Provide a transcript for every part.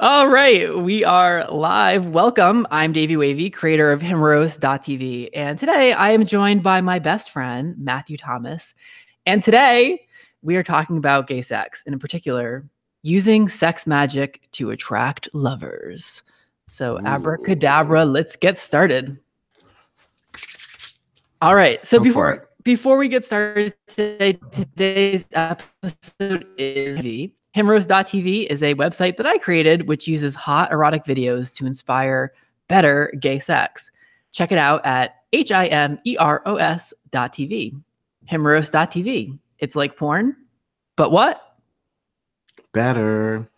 All right, we are live. Welcome. I'm Davey Wavey, creator of Himeros.tv. And today I am joined by my best friend, Matthew Thomas. And today we are talking about gay sex, and in particular, using sex magic to attract lovers. So, abracadabra, let's get started. All right. So before we get started today, today's episode is Himeros.tv is a website that I created which uses hot erotic videos to inspire better gay sex. Check it out at himeros.tv. Himeros.tv. It's like porn, but what? Better.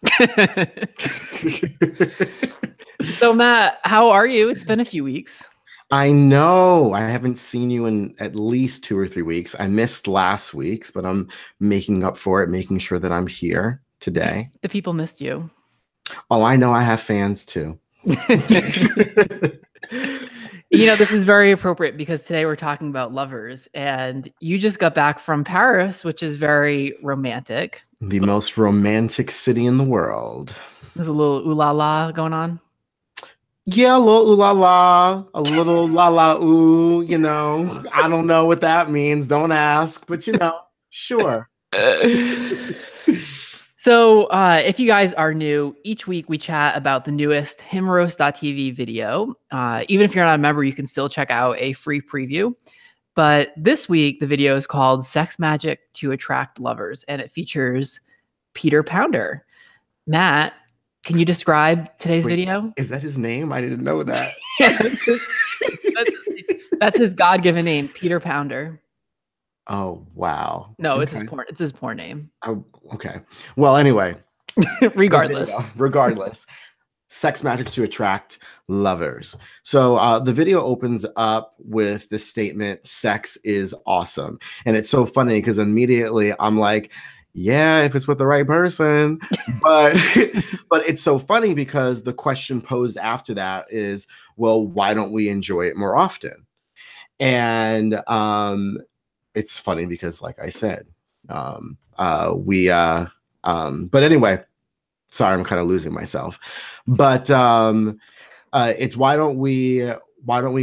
So Matt, how are you? It's been a few weeks. I know I haven't seen you in at least 2 or 3 weeks. I missed last week's, but I'm making up for it, making sure that I'm here today. The people missed you. Oh, I know I have fans too. This is very appropriate because today we're talking about lovers, and you just got back from Paris, which is very romantic. The most romantic city in the world. There's a little ooh la la going on. Yeah, a little ooh la la, a little la la ooh, I don't know what that means. Don't ask, but sure. So if you guys are new, each week we chat about the newest Himeros.tv video. Even if you're not a member, you can still check out a free preview. But this week, the video is called Sex Magic to Attract Lovers, and it features Peter Pounder. Matt, can you describe today's video? Is that his name? I didn't know that. That's his God-given name, Peter Pounder. Oh, wow. No, it's his porn name. Oh, okay. Well, anyway. Regardless. Sex magic to attract lovers. So the video opens up with the statement, sex is awesome. And it's so funny because immediately I'm like, yeah, if it's with the right person. But it's so funny because the question posed after that is, well, why don't we enjoy it more often? And it's funny because, like I said, but anyway, sorry, I'm kind of losing myself. But it's why don't we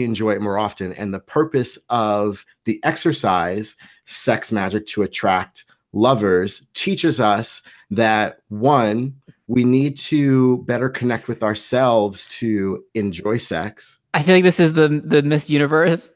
enjoy it more often? And the purpose of the exercise, sex magic to attract lovers, teaches us that, one, we need to better connect with ourselves to enjoy sex. I feel like this is the Miss Universe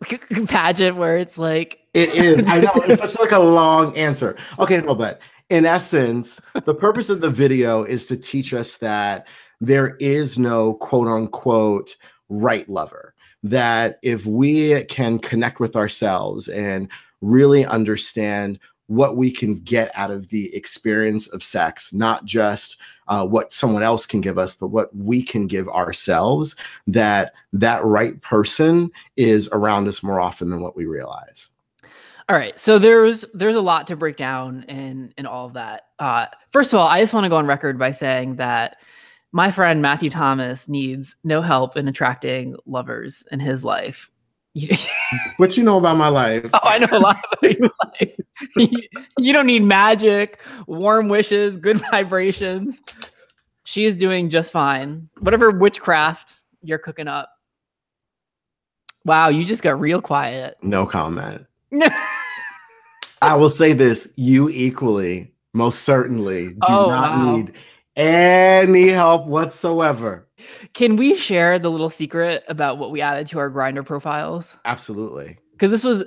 pageant where it's like... It is. I know. It's such like a long answer. Okay, no, but in essence, the purpose of the video is to teach us that there is no quote unquote right lover. That if we can connect with ourselves and really understand what we can get out of the experience of sex, not just what someone else can give us, but what we can give ourselves, that right person is around us more often than what we realize. All right. So there's a lot to break down in all of that. First of all, I just want to go on record by saying that my friend Matthew Thomas needs no help in attracting lovers in his life. What you know about my life? Oh, I know a lot about your life. You don't need magic, warm wishes, good vibrations. She is doing just fine. Whatever witchcraft you're cooking up. Wow, you just got real quiet. No comment. I will say this, you equally, most certainly, do not need any help whatsoever. Can we share the little secret about what we added to our Grindr profiles? Absolutely. Because this was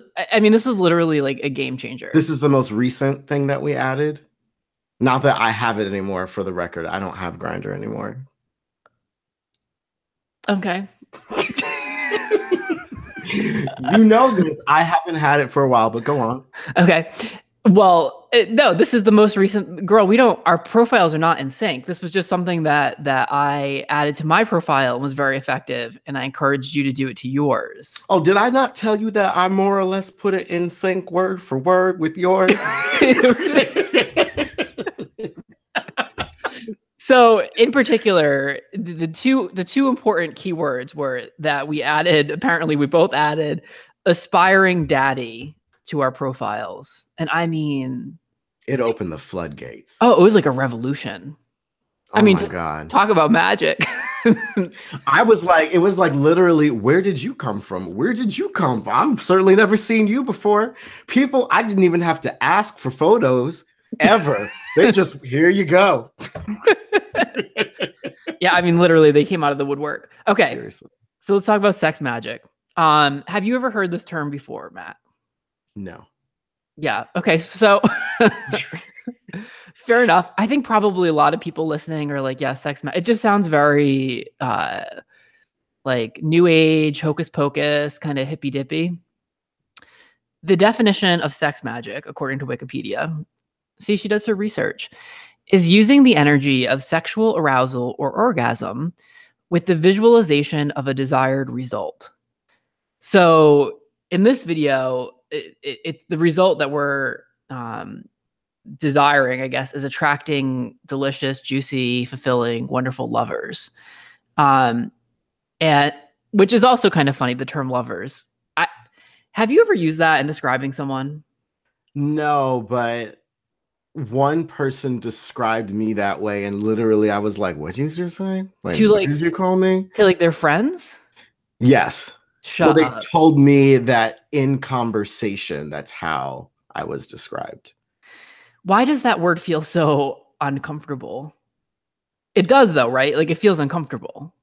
literally like a game changer. This is the most recent thing that we added. Not that I have it anymore, for the record. I don't have Grindr anymore. Okay. You know this. I haven't had it for a while, but go on. Okay. Well, no, this is the most recent. Girl, our profiles are not in sync. This was just something that I added to my profile and was very effective, and I encouraged you to do it to yours. Oh, did I not tell you that I more or less put it in sync word for word with yours? So in particular, the two important keywords were that we added, apparently we both added aspiring daddy to our profiles. And I mean, it opened the floodgates. Oh, it was like a revolution. I Oh mean, my God. talk about magic. I was like, it was like literally, where did you come from? Where did you come from? I've certainly never seen you before. People, I didn't even have to ask for photos ever. They just, here you go. Yeah, I mean, literally, they came out of the woodwork. Okay, Seriously. so let's talk about sex magic. Have you ever heard this term before, Matt? No. Yeah. Okay. So fair enough. I think probably a lot of people listening are like, yeah, sex magic. It just sounds very like new age, hocus pocus, kind of hippy dippy. The definition of sex magic, according to Wikipedia, see, she does her research, is using the energy of sexual arousal or orgasm with the visualization of a desired result. So in this video, it's the result that we're desiring, I guess, is attracting delicious, juicy, fulfilling, wonderful lovers. And which is also kind of funny, the term lovers. Have you ever used that in describing someone? No, but one person described me that way, and literally I was like, what did you just say? Like, To what like did you call me? to like their friends? Yes. Well, Shut they up. told me that in conversation, that's how I was described. Why does that word feel so uncomfortable? It does though, right? Like it feels uncomfortable.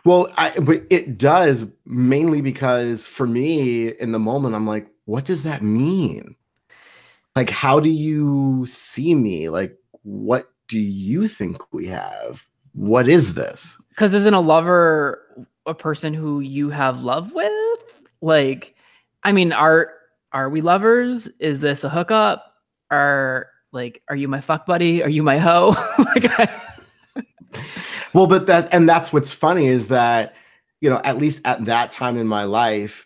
Well, but it does mainly because for me in the moment, I'm like, what does that mean? Like, how do you see me? Like, what do you think we have? What is this? Because isn't a lover a person who you have love with? Like, I mean, are we lovers? Is this a hookup? Are you my fuck buddy? Are you my hoe? Well, but that's what's funny is that, at least at that time in my life,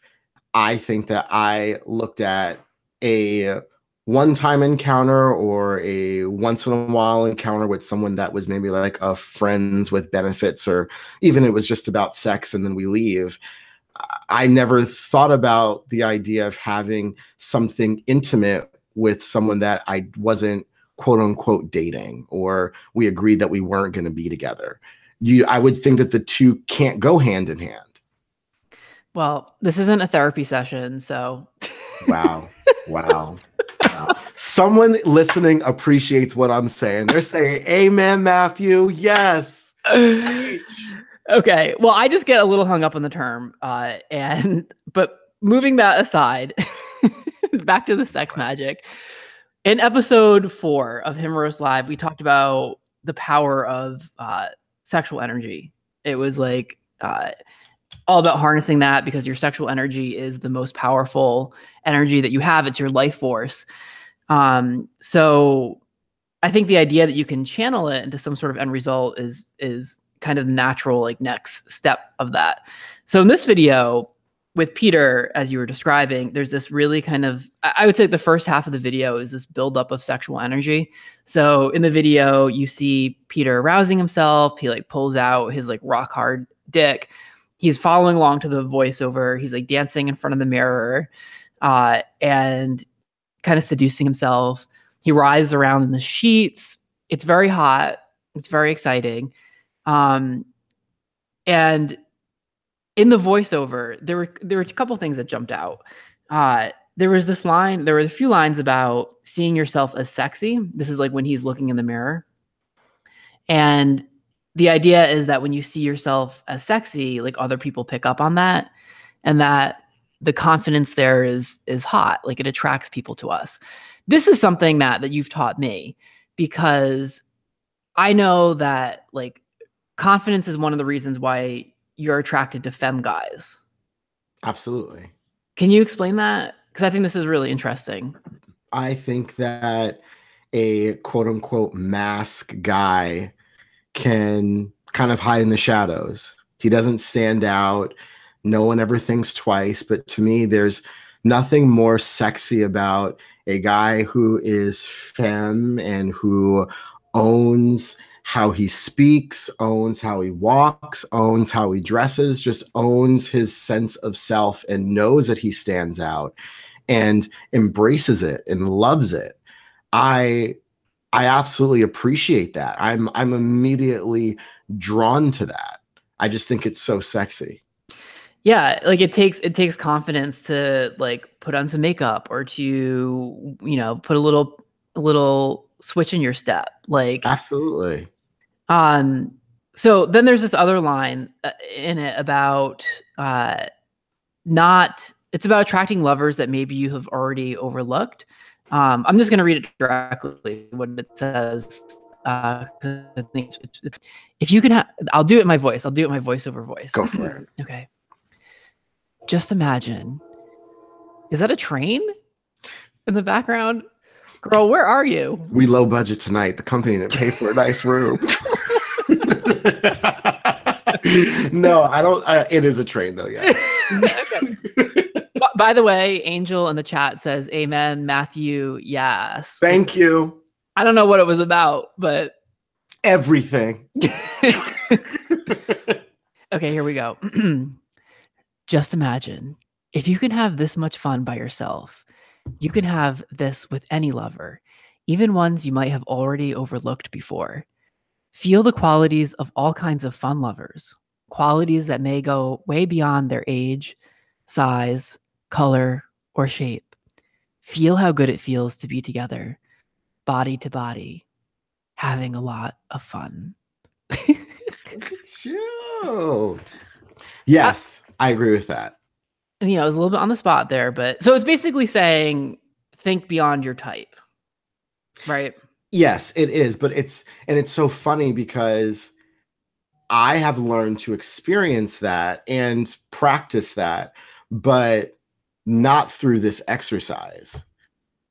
I think that I looked at a one-time encounter or a once in a while encounter with someone that was maybe like a friends with benefits, or even it was just about sex and then we leave. I never thought about the idea of having something intimate with someone that I wasn't quote unquote dating, or we agreed that we weren't going to be together. I would think that the two can't go hand in hand. Well, this isn't a therapy session, so Wow. Wow. Wow. Someone listening appreciates what I'm saying. They're saying, amen, Matthew. Yes. Okay. Well, I just get a little hung up on the term. But moving that aside, back to the sex magic. In episode 4 of Himeros Live, we talked about the power of sexual energy. It was like all about harnessing that because your sexual energy is the most powerful energy that you have. It's your life force. So I think the idea that you can channel it into some sort of end result is kind of natural, like next step of that. So in this video with Peter, as you were describing, there's this really kind of, I would say the first half of the video is this buildup of sexual energy. So in the video, you see Peter arousing himself. He like pulls out his like rock hard dick. He's following along to the voiceover. He's like dancing in front of the mirror and kind of seducing himself. He writhes around in the sheets. It's very hot. It's very exciting. And in the voiceover, there were a couple things that jumped out. There was this line. There were a few lines about seeing yourself as sexy. This is like when he's looking in the mirror. And the idea is that when you see yourself as sexy, like other people pick up on that, and that the confidence there is hot. Like it attracts people to us. This is something, Matt, that you've taught me because I know that like confidence is one of the reasons why you're attracted to femme guys. Absolutely. Can you explain that? Because I think this is really interesting. I think that a quote unquote mask guy can kind of hide in the shadows. He doesn't stand out. No one ever thinks twice. But to me, there's nothing more sexy about a guy who is femme and who owns how he speaks, owns how he walks, owns how he dresses, just owns his sense of self and knows that he stands out and embraces it and loves it. I I absolutely appreciate that. I'm immediately drawn to that. I just think it's so sexy. Yeah, like it takes confidence to like put on some makeup or to, you know, put a little switch in your step. Like Absolutely. so then there's this other line in it about not it's about attracting lovers that maybe you have already overlooked. I'm just going to read it directly what it says. If you can I'll do it in my voice. I'll do it in my voiceover voice. Go for it. Okay. Just imagine. Is that a train in the background? Girl, where are you? We low budget tonight. The company didn't pay for a nice room. No, I don't. It is a train though, yeah. Okay. By the way, Angel in the chat says, amen, Matthew, yes. Thank you. I don't know what it was about, but... Everything. Okay, here we go. Just imagine, if you can have this much fun by yourself, you can have this with any lover, even ones you might have already overlooked before. Feel the qualities of all kinds of fun lovers, qualities that may go way beyond their age, size, color, or shape. Feel how good it feels to be together, body to body, having a lot of fun. Yes, I agree with that. And, you know, it was a little bit on the spot there, but so it's basically saying think beyond your type, right? Yes, it is, but it's so funny because I have learned to experience that and practice that, but not through this exercise.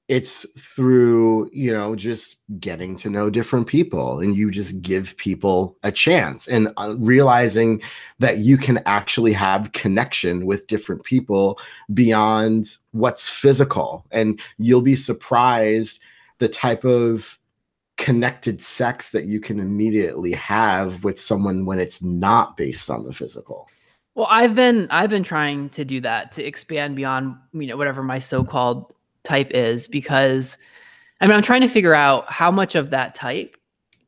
It's through, you know, just getting to know different people, and you just give people a chance and realizing that you can actually have connection with different people beyond what's physical. And you'll be surprised the type of connected sex that you can immediately have with someone when it's not based on the physical. Well, I've been trying to do that, to expand beyond, you know, whatever my so-called type is, because I mean, I'm trying to figure out how much of that type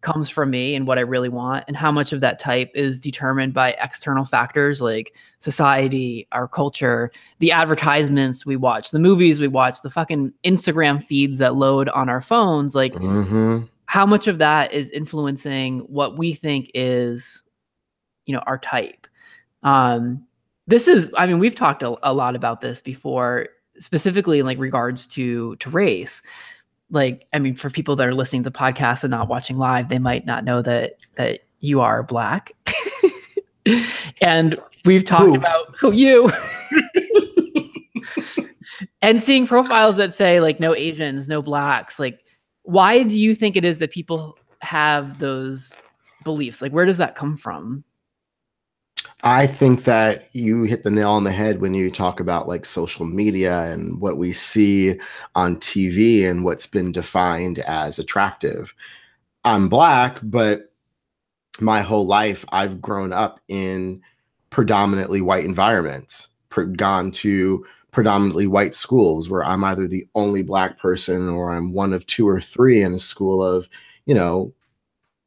comes from me and what I really want, and how much of that type is determined by external factors like society, our culture, the advertisements we watch, the movies we watch, the fucking Instagram feeds that load on our phones. Like, how much of that is influencing what we think is, you know, our type? This is, I mean, we've talked a lot about this before, specifically in like regards to race. Like, I mean, for people that are listening to podcasts and not watching live, they might not know that you are Black. And we've talked about who you and seeing profiles that say like no Asians, no Blacks. Like, why do you think it is that people have those beliefs? Like, where does that come from? I think that you hit the nail on the head when you talk about like social media and what we see on TV and what's been defined as attractive. I'm Black, but my whole life I've grown up in predominantly white environments, gone to predominantly white schools where I'm either the only Black person or I'm one of two or three in a school of, you know,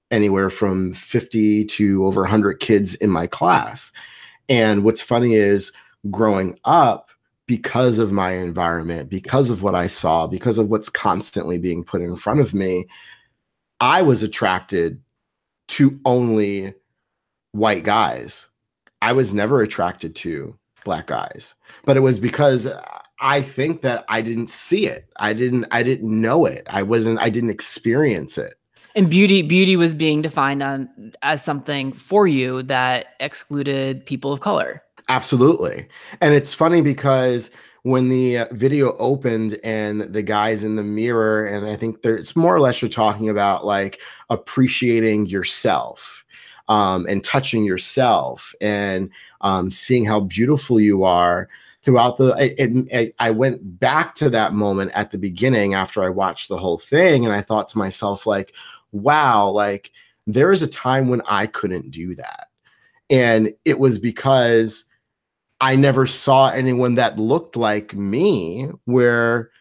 anywhere from 50 to over 100 kids in my class. And what's funny is growing up, because of my environment, because of what I saw, because of what's constantly being put in front of me, I was attracted to only white guys. I was never attracted to Black guys, but it was because I think that I didn't see it. I didn't know it. I didn't experience it. And beauty was being defined as something for you that excluded people of color. Absolutely. And it's funny because when the video opened and the guy's in the mirror, and I think it's more or less you're talking about like appreciating yourself, and touching yourself and seeing how beautiful you are throughout I went back to that moment at the beginning after I watched the whole thing, and I thought to myself, like, wow, like there is a time when I couldn't do that. And it was because I never saw anyone that looked like me where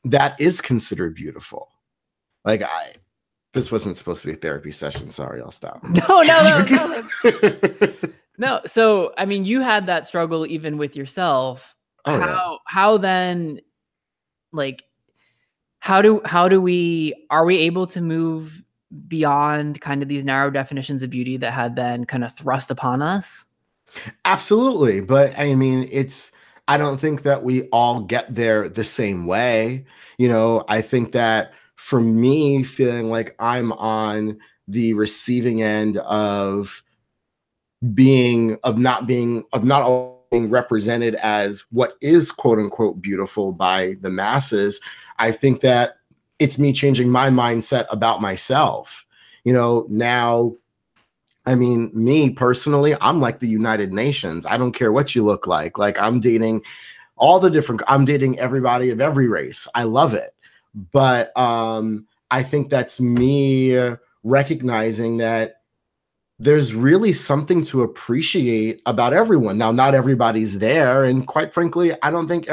that is considered beautiful. Like This wasn't supposed to be a therapy session. Sorry, I'll stop. No. No. So, I mean, you had that struggle even with yourself. Oh yeah. How then, like, are we able to move beyond kind of these narrow definitions of beauty that have been kind of thrust upon us? Absolutely. But I mean, I don't think that we all get there the same way. I think that for me, feeling like I'm on the receiving end of not being represented as what is quote unquote beautiful by the masses, I think that it's me changing my mindset about myself. Now, I mean, me personally, I'm like the United Nations. I don't care what you look like. Like I'm dating I'm dating everybody of every race. I love it. But I think that's me recognizing that there's really something to appreciate about everyone. Now, not everybody's there. And quite frankly, I don't think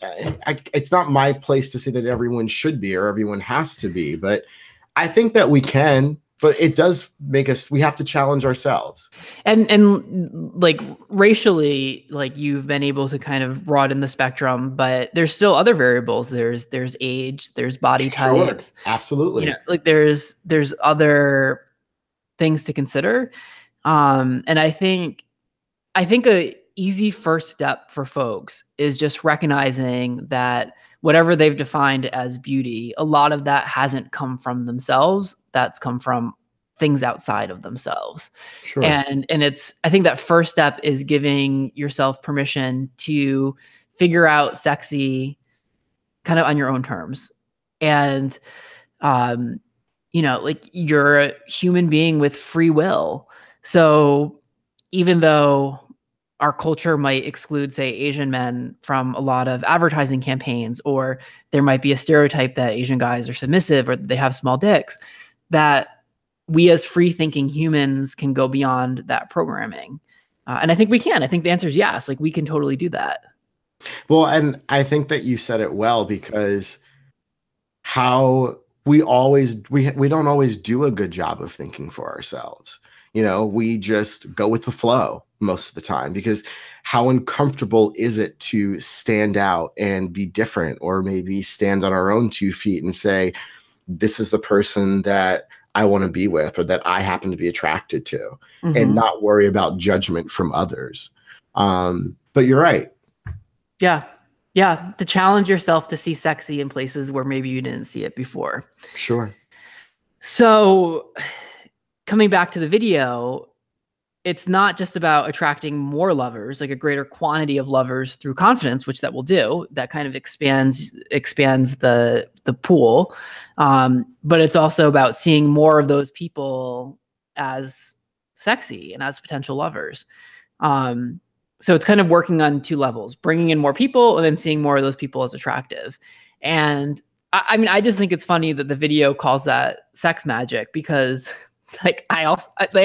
it's not my place to say that everyone should be or everyone has to be, but I think that we can, but it does we have to challenge ourselves. And like racially, like you've been able to kind of broaden the spectrum, but there's still other variables. There's age, there's body types. Sure, absolutely. Like there's other things to consider. And I think a easy first step for folks is just recognizing that whatever they've defined as beauty, a lot of that hasn't come from themselves. That's come from things outside of themselves. Sure. And I think that first step is giving yourself permission to figure out sexy kind of on your own terms. And, like you're a human being with free will. So even though our culture might exclude, say, Asian men from a lot of advertising campaigns, or there might be a stereotype that Asian guys are submissive or they have small dicks, that we as free-thinking humans can go beyond that programming. And I think we can. I think the answer is yes. Like we can totally do that. Well, and I think that you said it well, because how we don't always do a good job of thinking for ourselves. We just go with the flow most of the time, because how uncomfortable is it to stand out and be different, or maybe stand on our own 2 feet and say, this is the person that I want to be with, or that I happen to be attracted to, and not worry about judgment from others. But you're right. Yeah. Yeah. To challenge yourself to see sexy in places where maybe you didn't see it before. Sure. So coming back to the video, it's not just about attracting more lovers, like a greater quantity of lovers through confidence, which that will do. That kind of expands the pool. But it's also about seeing more of those people as sexy and as potential lovers. So it's kind of working on 2 levels, bringing in more people and then seeing more of those people as attractive. And I mean, I just think it's funny that the video calls that sex magic, because like I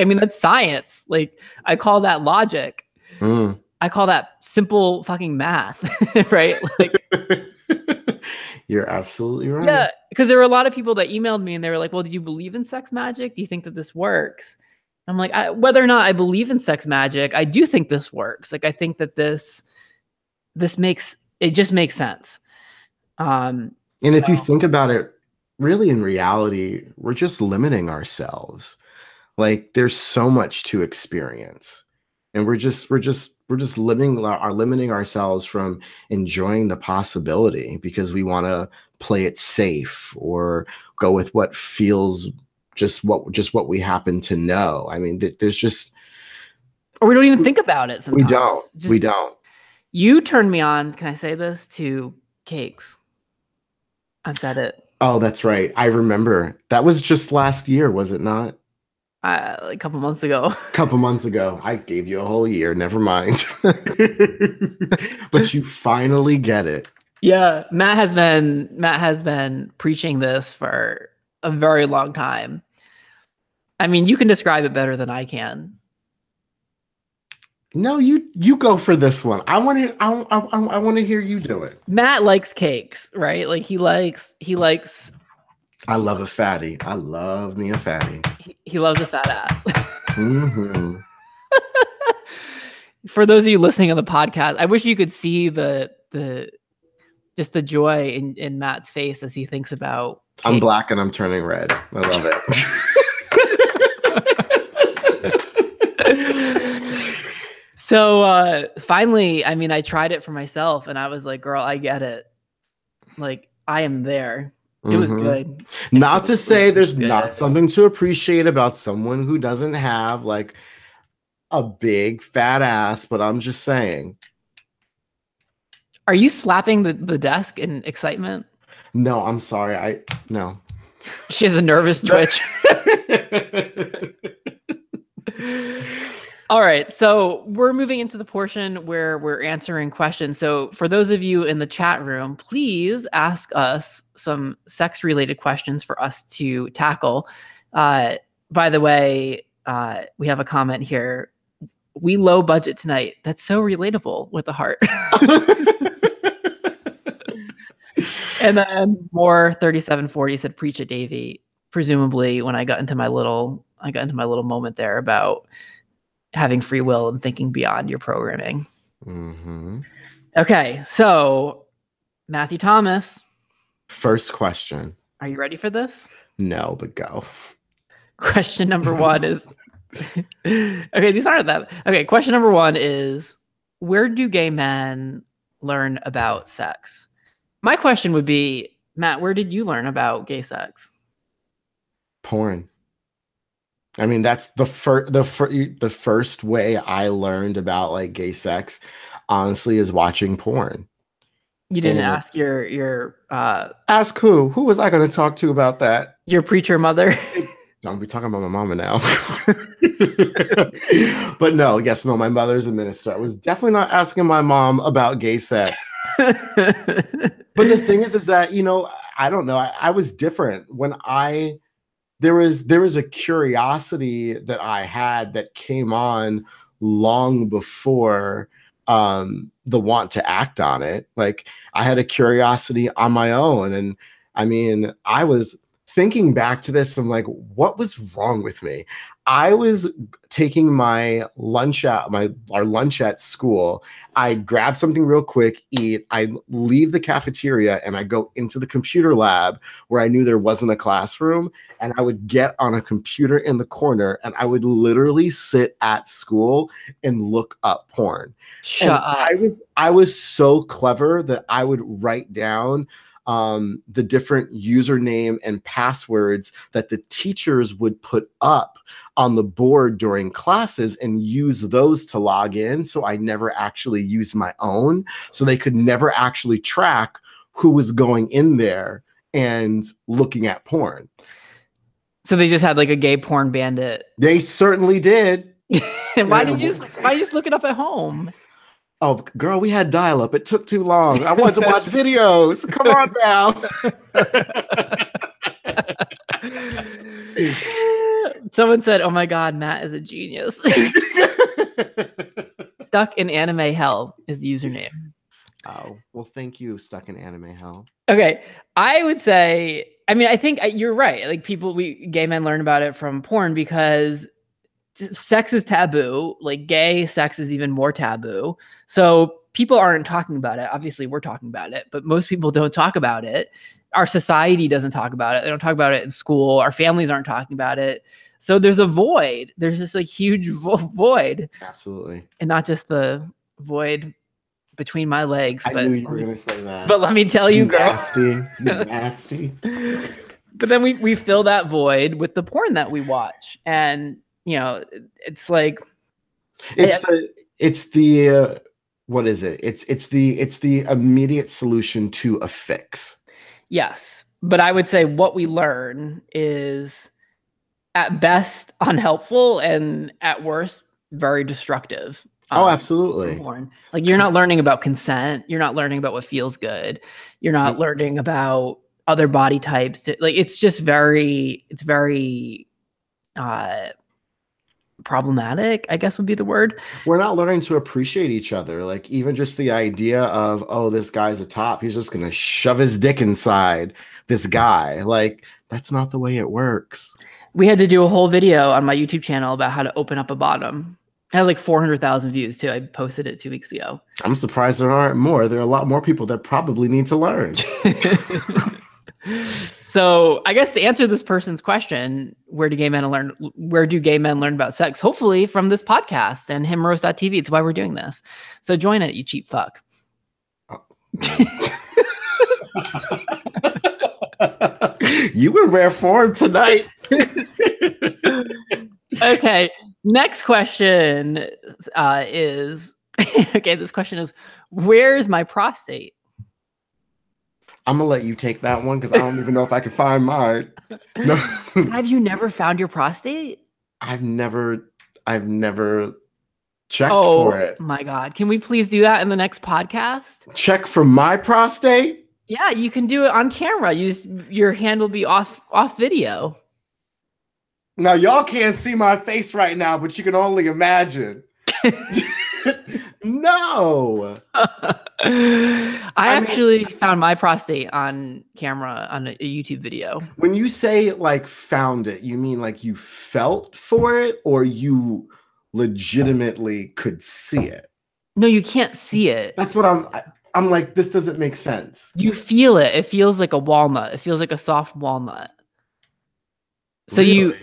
mean, that's science. Like I call that logic. I call that simple fucking math, right? Like you're absolutely right. Yeah, because there were a lot of people that emailed me and they were like, well, do you believe in sex magic? Do you think that this works? I'm like, whether or not I believe in sex magic, I do think this works. Like, I think that this just makes sense. And if you think about it, really in reality, we're just limiting ourselves. Like there's so much to experience, and we're just limiting ourselves from enjoying the possibility, because we want to play it safe or go with what feels just what we happen to know. I mean, there's just, or we don't even think about it sometimes. We don't. You turned me on, can I say this, to cakes. I've said it. Oh, that's right. I remember. That was just last year, was it not? A couple months ago. I gave you a whole year. Never mind. But you finally get it. Yeah. Matt has been preaching this for a very long time. I mean, you can describe it better than I can. No, you go for this one. I want to hear you do it. Matt likes cakes, right? Like he likes I love a fatty. I love me a fatty. He loves a fat ass. Mm-hmm. For those of you listening on the podcast, I wish you could see the just the joy in Matt's face as he thinks about cakes. I'm black and I'm turning red. I love it. So finally, I mean, I tried it for myself and I was like, girl, I get it. Like, I am there. It was good. Not to say there's not something to appreciate about someone who doesn't have like a big fat ass, but I'm just saying. Are you slapping the desk in excitement? No, I'm sorry. No. She has a nervous twitch. All right, so we're moving into the portion where we're answering questions. So for those of you in the chat room, please ask us some sex-related questions for us to tackle. By the way, we have a comment here. We low budget tonight. That's so relatable with the heart. And then more 3740 said, "Preach it, Davey." Presumably, when I got into my little moment there about having free will and thinking beyond your programming. Mm-hmm. Okay, so Matthew Thomas. First question. Are you ready for this? No, but go. Question number one is okay, these aren't that. Okay, question number one is, where do gay men learn about sex? My question would be, Matt, where did you learn about gay sex? Porn. I mean, that's the first way I learned about like gay sex, honestly, is watching porn. You didn't ask your ask who? Who was I going to talk to about that? Your preacher mother. Don't be talking about my mama now. But no, my mother's a minister. I was definitely not asking my mom about gay sex. But the thing is that, I don't know. I was different when there was a curiosity that I had that came on long before the want to act on it. Like, I had a curiosity on my own. And I mean, I was thinking back to this, I'm like, what was wrong with me? I was taking my lunch our lunch at school. I grab something real quick, eat. I leave the cafeteria and I go into the computer lab where I knew there wasn't a classroom. And I would get on a computer in the corner and I would literally sit at school and look up porn. Shut up. I was so clever that I would write down the different username and passwords that the teachers would put up on the board during classes and use those to log in. So I never actually used my own. So they could never actually track who was going in there and looking at porn. So they just had like a gay porn bandit. They certainly did. Why did you just look it up at home? Oh, girl, we had dial-up. It took too long. I wanted to watch videos. Come on now. Someone said, "Oh my God, Matt is a genius." Stuck in anime hell is the username. Oh, well, thank you, Stuck in Anime Hell. Okay, I would say, I mean, I think you're right. Like, gay men learn about it from porn because sex is taboo. Like, gay sex is even more taboo. So people aren't talking about it. Obviously, we're talking about it, but most people don't talk about it. Our society doesn't talk about it. They don't talk about it in school. Our families aren't talking about it. So there's a void. There's this like huge void. Absolutely. And not just the void between my legs. I knew you were going to say that. But let me tell you, girl. Nasty. But then we fill that void with the porn that we watch. And, it's like. It's the what is it? It's the immediate solution to a fix. Yes. But I would say what we learn is at best unhelpful and at worst very destructive. Oh, absolutely. Like, you're not learning about consent. You're not learning about what feels good. You're not learning about other body types. It's just very problematic, I guess would be the word. We're not learning to appreciate each other. Like even just the idea of, oh, this guy's a top. He's just gonna shove his dick inside this guy. Like that's not the way it works. We had to do a whole video on my YouTube channel about how to open up a bottom. It has like 400,000 views too. I posted it 2 weeks ago. I'm surprised there aren't more. There are a lot more people that probably need to learn. So I guess to answer this person's question, where do gay men learn about sex? Hopefully from this podcast and Himeros.tv. It's why we're doing this. So join it, you cheap fuck. You in rare form tonight. Okay. Next question is okay. This question is, where's my prostate? I'm gonna let you take that one because I don't even know if I can find mine. No. Have you never found your prostate? I've never checked for it. Oh my God. Can we please do that in the next podcast? Check for my prostate? Yeah, you can do it on camera. Your hand will be off video. Now y'all can't see my face right now, but you can only imagine. No. I actually found my prostate on camera on a YouTube video. When you say like found it, you mean like you felt for it or you legitimately could see it? No, you can't see it. That's what I'm like, this doesn't make sense. You feel it. It feels like a walnut. It feels like a soft walnut. So Really?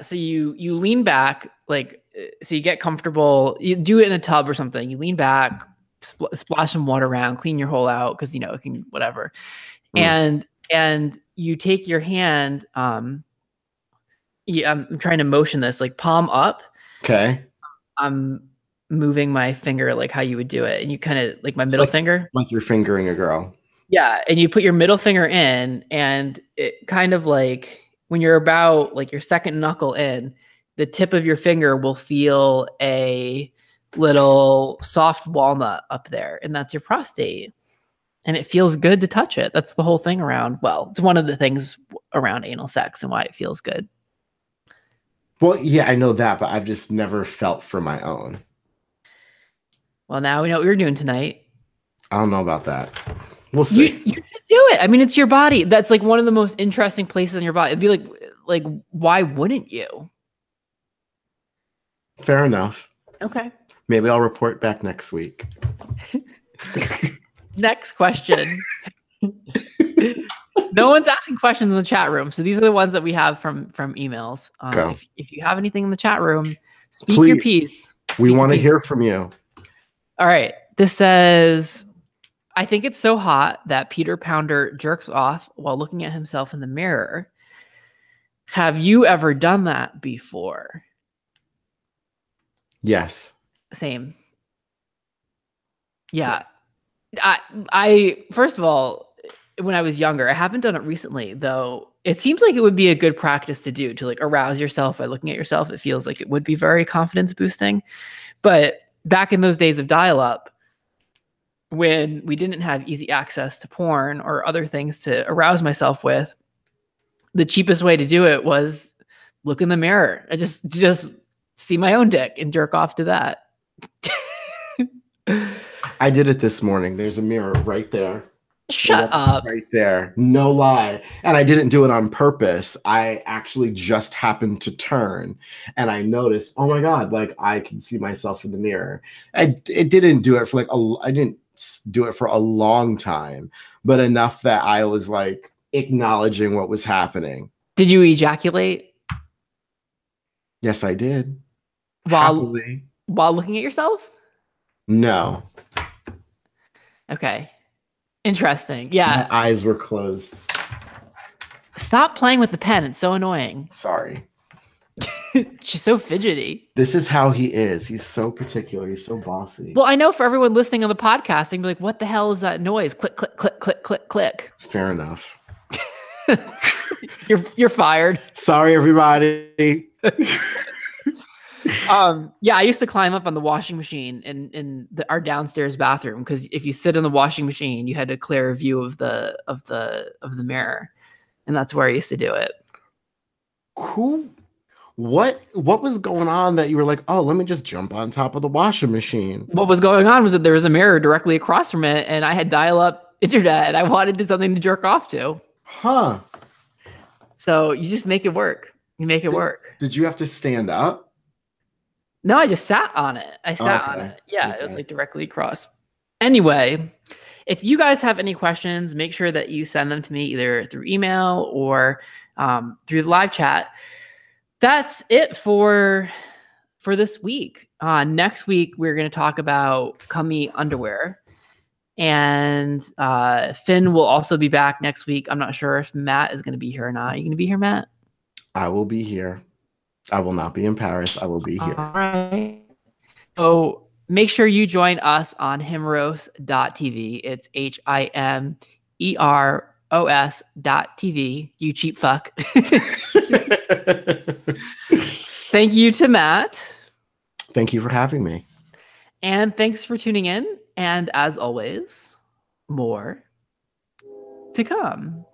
so you lean back, like, so you get comfortable. You do it in a tub or something. You lean back, splash some water around, clean your hole out because it can whatever, and you take your hand. I'm trying to motion this like palm up. Okay. I'm moving my finger like how you would do it, and you kind of like my middle finger, like you're fingering a girl. Yeah, and you put your middle finger in, and it kind of like when you're about like your second knuckle in, the tip of your finger will feel a little soft walnut up there, and that's your prostate. And it feels good to touch it. That's the whole thing around, well, it's one of the things around anal sex and why it feels good. Well, yeah, I know that, but I've just never felt for my own. Well, now we know what you're doing tonight. I don't know about that. We'll see. You should do it. I mean, it's your body. That's like one of the most interesting places in your body. It'd be like, why wouldn't you? Fair enough. Okay. Maybe I'll report back next week. Next question. No one's asking questions in the chat room. So these are the ones that we have from emails. If you have anything in the chat room, speak your piece. We want to hear from you. All right. This says, I think it's so hot that Peter Pounder jerks off while looking at himself in the mirror. Have you ever done that before? Yes. Same. Yeah. I first of all, when I was younger, I haven't done it recently, though. It seems like it would be a good practice to do, to like arouse yourself by looking at yourself. It feels like it would be very confidence boosting. But back in those days of dial-up, when we didn't have easy access to porn or other things to arouse myself with, the cheapest way to do it was look in the mirror. I just see my own dick and jerk off to that. I did it this morning. There's a mirror right there. Shut up. Right there. No lie. And I didn't do it on purpose. I actually just happened to turn and I noticed, oh my God, like I can see myself in the mirror. It didn't do it for I didn't do it for a long time, but enough that I was like acknowledging what was happening. Did you ejaculate? Yes, I did. While looking at yourself? No. Okay. Interesting. Yeah. My eyes were closed. Stop playing with the pen. It's so annoying. Sorry. She's so fidgety. This is how he is. He's so particular. He's so bossy. Well, I know for everyone listening on the podcast, they'd be like, what the hell is that noise? Click, click, click, click, click, click. Fair enough. You're fired. Sorry, everybody. Yeah, I used to climb up on the washing machine in our downstairs bathroom, because if you sit in the washing machine, you had a clear view of the mirror, and that's where I used to do it. Cool. What was going on that you were like, oh, let me just jump on top of the washing machine? What was going on was that there was a mirror directly across from it, and I had dial-up internet, and I wanted something to jerk off to. Huh. So you just make it work. You make it work. Did you have to stand up? No, I just sat on it. I sat on it. Yeah, it was like directly across. Anyway, if you guys have any questions, make sure that you send them to me either through email or through the live chat. That's it for this week. Next week, we're going to talk about cummy underwear. And Finn will also be back next week. I'm not sure if Matt is going to be here or not. Are you going to be here, Matt? I will be here. I will not be in Paris. I will be here. All right. So make sure you join us on Himeros.tv. It's HIMEROS.tv. You cheap fuck. Thank you to Matt. Thank you for having me. And thanks for tuning in. And as always, more to come.